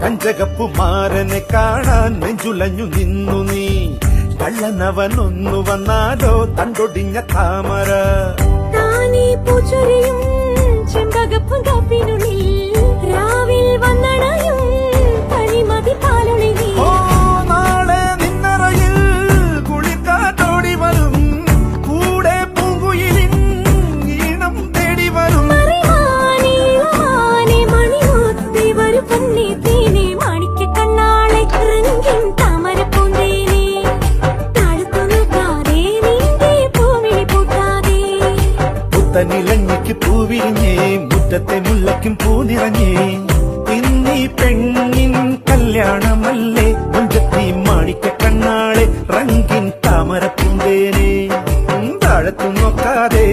കഞ്ചകപ്പുമാരനെ കാണാൻ നെഞ്ചുലഞ്ഞു നിന്നു നീ. കള്ളനവനൊന്നു വന്നാലോ തണ്ടൊടിഞ്ഞ താമര. താനീ പൂച്ചൊരിയും ചെമ്പകപ്പും കാപ്പിനുള്ളിൽ രാവിൽ വന്നണയും കരിമതി പാലൊളിനി. ഓ നാളെ നിന്നറയിൽ കുളിക്കാത്തോടി വരും, കൂടെ പൂങ്കുയിലിൻ ഈണം തേടി വരും. മണിമുത്തി വരും പൊന്നി തേനെ മാണിക്ക കണ്ണാളെ റംഗിൻ താമര പൂന്തേനെ. താഴത്തു നോക്കാതെ നിന്റെ പൂവിളി പൂട്ടാതെ. പുത്തനിലഞ്ഞിക്ക് പൂവിരിഞ്ഞേ, മുറ്റത്തെ മുല്ലയ്ക്കും പൂനിറഞ്ഞേ. ഇന്നീ പെണ്ണിൻ കല്യാണമല്ലേ, മുഞ്ചത്തി മാണിക്ക കണ്ണാളെ റംഗിൻ താമര പൂന്തേനെ. താഴത്തു നോക്കാതെ